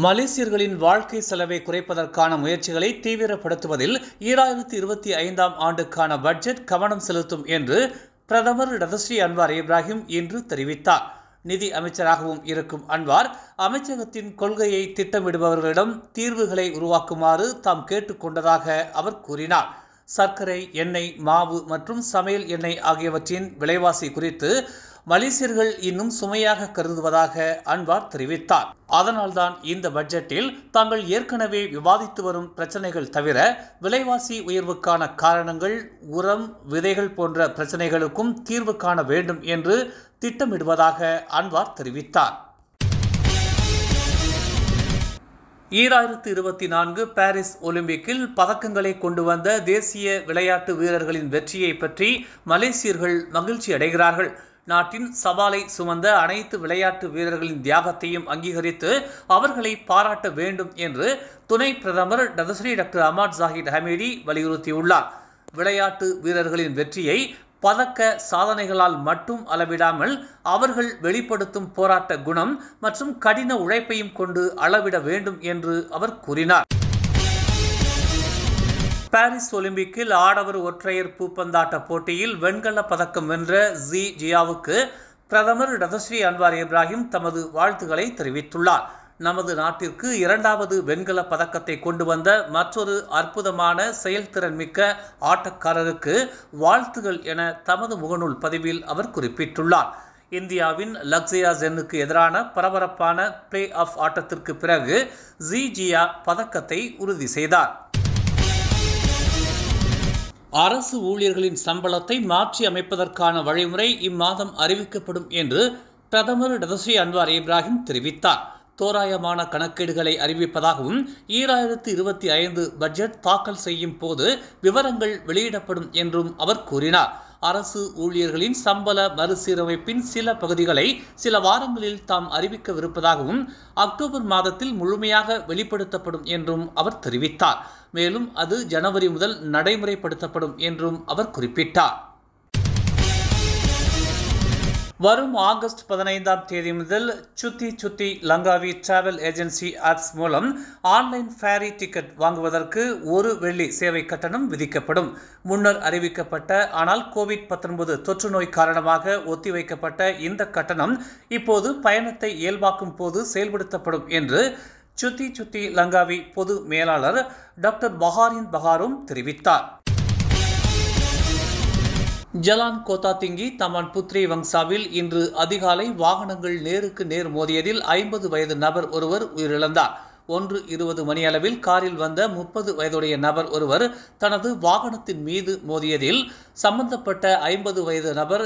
மலேசியர்களின் வாழ்க்கை செலவை குறைப்பதற்கான முயற்சிகளை தீவிரப்படுத்துவதில் 2025ஆம் ஆண்டுக்கான பட்ஜெட் கவனம் செலுத்தும் என்று பிரதமர் டதஸ்ரீ அன்வார் இப்ராஹிம் இன்று தெரிவித்தார். நிதி அமைச்சராகவும் இருக்கும் அன்வார் அமைச்சகத்தின் கொள்கையை திட்டமிடுபவர்களிடம் தீர்வுகளை உருவாக்குமாறு தாம் கேட்டுக்கொண்டதாக அவர் கூறினார். சர்க்கரை, எண்ணெய், மாவு மற்றும் சமையல் எண்ணெய் ஆகியவற்றின் விலைவாசி குறித்து மலேசியர்கள் இன்னும் சுமையாக கருதுவதாக அன்வார் தெரிவித்தார். அதனால்தான் இந்த பட்ஜெட்டில் தாங்கள் ஏற்கனவே விவாதித்து வரும் பிரச்சனைகள் தவிர விலைவாசி உயர்வுக்கான காரணங்கள், உரம், விதைகள் போன்ற பிரச்சனைகளுக்கும் தீர்வு காண வேண்டும் என்று திட்டமிடுவதாக அன்வார் தெரிவித்தார். 2024 பாரிஸ் ஒலிம்பிக்கில் பதக்கங்களை கொண்டு வந்த தேசிய விளையாட்டு வீரர்களின் வெற்றியை பற்றி மலேசியர்கள் மகிழ்ச்சி அடைகிறார்கள். நாட்டின் சவாலை சுமந்த அனைத்து விளையாட்டு வீரர்களின் தியாகத்தையும் அங்கீகரித்து அவர்களை பாராட்ட வேண்டும் என்று துணை பிரதமர் டதஸ்ரீ டாக்டர் அஹ்மத் ஜாஹித் ஹமீடி வலியுறுத்தியுள்ளார். விளையாட்டு வீரர்களின் வெற்றியை பதக்க சாதனைகளால் மட்டும் அளவிடாமல் அவர்கள் வெளிப்படுத்தும் போராட்ட குணம் மற்றும் கடின உழைப்பையும் கொண்டு அளவிட வேண்டும் என்று அவர் கூறினார். பாரிஸ் ஒலிம்பிக்கில் ஆடவர் ஒற்றையர் பூப்பந்தாட்ட போட்டியில் வெண்கல பதக்கம் வென்ற ஜியாவுக்கு பிரதமர் டதஸ்ரீ அன்வார் இப்ராஹிம் தமது வாழ்த்துக்களை தெரிவித்துள்ளார். நமது நாட்டிற்கு 2வது வெண்கல பதக்கத்தை கொண்டு வந்த மற்றொரு அற்புதமான செயல்திறன் மிக்க ஆட்டக்காரருக்கு வாழ்த்துகள் என தமது முகநூல் பதிவில் அவர் குறிப்பிட்டுள்ளார். இந்தியாவின் லக்ஸியா சென்னுக்கு எதிரான பரபரப்பான பிளே ஆஃப் ஆட்டத்திற்கு பிறகு ஜியா பதக்கத்தை உறுதி செய்தார். அரசு ஊழியர்களின் சம்பளத்தை மாற்றி அமைப்பதற்கான வழிமுறை இம்மாதம் அறிவிக்கப்படும் என்று பிரதமர் டதஸ்ரீ அன்வார் இப்ராஹிம் தெரிவித்தார். தோராயமான கணக்கீடுகளை அறிவிப்பதாகவும் 2025 பட்ஜெட் தாக்கல் செய்யும் போது விவரங்கள் வெளியிடப்படும் என்றும் அவர் கூறினார். அரசு ஊழியர்களின் சம்பள மறுசீரமைப்பின் சில பகுதிகளை சில வாரங்களில் தாம் அறிவிக்கவிருப்பதாகவும் அக்டோபர் மாதத்தில் முழுமையாக வெளிப்படுத்தப்படும் என்றும் அவர் தெரிவித்தார். மேலும் அது ஜனவரி முதல் நடைமுறைப்படுத்தப்படும் என்றும் அவர் குறிப்பிட்டார். வரும் ஆகஸ்ட் 15ஆம் தேதி முதல் சுத்தி லங்காவி டிராவல் ஏஜென்சி ஆப்ஸ் மூலம் ஆன்லைன் ஃபேரி டிக்கெட் வாங்குவதற்கு 1 வெள்ளி சேவை கட்டணம் விதிக்கப்படும். முன்னர் அறிவிக்கப்பட்ட ஆனால் கோவிட்-19 தொற்று நோய் காரணமாக ஒத்திவைக்கப்பட்ட இந்த கட்டணம் இப்போது பயணத்தை இயல்பாக்கும் போது செயல்படுத்தப்படும் என்று சுத்தி லங்காவி பொது மேலாளர் டாக்டர் பஹாரின் பஹாரும் தெரிவித்தார். ஜலான் கோத்தாதிங்கி தமான் புத்ரி வங்சாவில் இன்று அதிகாலை வாகனங்கள் நேருக்கு நேர் மோதியதில் 50 வயது நபர் ஒருவர் உயிரிழந்தார். 1:20 மணியளவில் காரில் வந்த 30 வயதுடைய நபர் ஒருவர் தனது வாகனத்தின் மீது மோதியதில் சம்பந்தப்பட்ட 50 வயது நபர்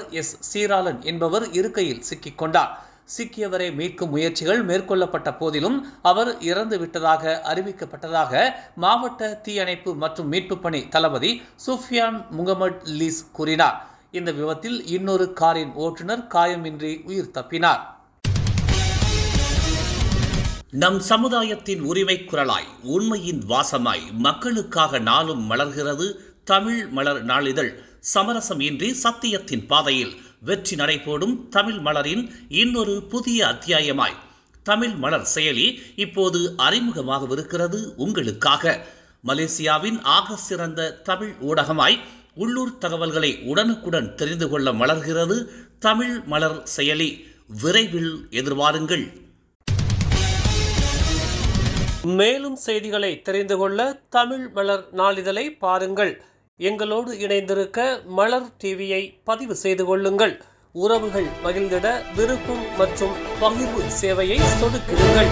சீராளன் என்பவர் இருக்கையில் சிக்கிக்கொண்டார். சிக்கியவரை மீட்கும் முயற்சிகள் மேற்கொள்ளப்பட்ட போதிலும் அவர் இறந்துவிட்டதாக அறிவிக்கப்பட்டதாக மாவட்ட தீயணைப்பு மற்றும் மீட்பு பணி தளபதி சுஃபியான் முகமட் லீஸ் கூறினார். இந்த விபத்தில் இன்னொரு காரின் ஓட்டுநர் காயமின்றி உயிர் தப்பினார். நம் சமுதாயத்தின் உரிமை குரலாய், உண்மையின் வாசமாய் மக்களுக்காக நாளும் மலர்கிறது தமிழ் மலர் நாளிதழ். சமரசம் இன்றி சத்தியத்தின் பாதையில் வெற்றி நடைபோடும் தமிழ் மலரின் இன்னொரு புதிய அத்தியாயமாய் தமிழ் மலர் செயலி இப்போது அறிமுகமாகவிருக்கிறது உங்களுக்காக. மலேசியாவின் ஆக சிறந்த தமிழ் ஊடகமாய் உள்ளூர் தகவல்களை உடனுக்குடன் தெரிந்து கொள்ள மலர்கிறது தமிழ் மலர் செயலி. விரைவில் எதிர்பாருங்கள். மேலும் செய்திகளை தெரிந்து கொள்ள தமிழ் மலர் நாளிதழை பாருங்கள். எங்களோடு இணைந்திருக்க மலர் டிவியை பதிவு செய்து கொள்ளுங்கள். உறவுகள் மகிழ்ந்திட விருப்பம் மற்றும் பகிர்வு சேவையை சொடுக்கிடுங்கள்.